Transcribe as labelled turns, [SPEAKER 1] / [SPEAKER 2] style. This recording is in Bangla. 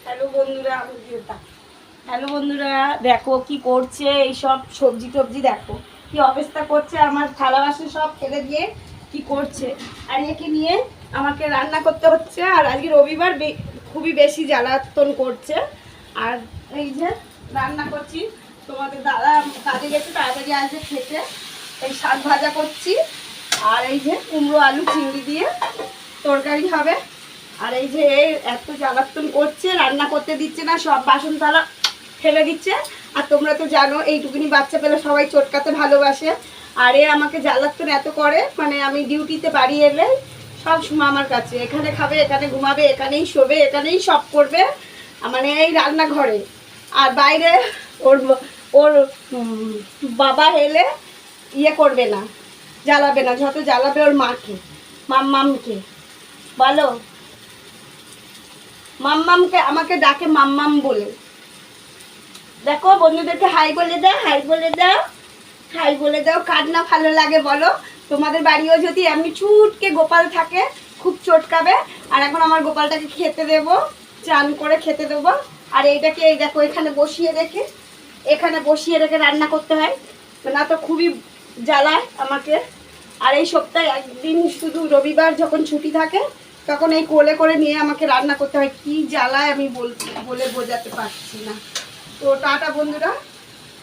[SPEAKER 1] হ্যালো বন্ধুরা, হ্যালো বন্ধুরা, দেখো কি করছে এইসব সবজি টবজি, দেখো কি অবস্থা করছে। আমার থালা বাসন সব ফেলে দিয়ে কি করছে। আর একে নিয়ে আমাকে রান্না করতে হচ্ছে। আর আজকে রবিবার খুবই বেশি জ্বালাতন করছে। আর এই যে রান্না করছি, তোমাদের দাদা কাজে গেছে, তাড়াতাড়ি আসবে খেতে। এই শাক ভাজা করছি। আর এই যে কুমড়ো আলু চিংড়ি দিয়ে তরকারি হবে। আর এই যে এত জ্বালাতন করছে, রান্না করতে দিচ্ছে না, সব বাসন থালা ফেলে দিচ্ছে। আর তোমরা তো জানো এইটুকুনি বাচ্চা পেলে সবাই চটকাতে ভালোবাসে। আর আমাকে জ্বালাতন এত করে, মানে আমি ডিউটিতে বাড়ি এলে সব সময় আমার কাছে, এখানে খাবে, এখানে ঘুমাবে, এখানেই শোবে, এখানেই সব করবে, মানে এই রান্নাঘরে। আর বাইরে ওর ওর বাবা এলে ইয়ে করবে না, জ্বালাবে না, যত জ্বালাবে ওর মাকে, মাম্মামকে। বলো, মাম্মামকে আমাকে ডাকে মাম্মাম বলে। দেখো বন্ধুদেরকে হাই বলে দাও, হাই বলে দাও, হাই বলে দাও। কার না ভালো লাগে বলো? তোমাদের বাড়িও যদি এমনি ছুটকে গোপাল থাকে, খুব চটকাবে। আর এখন আমার গোপালটাকে খেতে দেবো, চান করে খেতে দেবো। আর এইটাকে এই দেখো এখানে বসিয়ে রেখে রান্না করতে হয়, না তো খুবই জ্বালায় আমাকে। আর এই সপ্তাহে একদিন শুধু রবিবার যখন ছুটি থাকে তখন এই কোলে করে নিয়ে আমাকে রান্না করতে হয়। কি জ্বালায় আমি বলে বোঝাতে পারছি না। তো টাটা বন্ধুরা।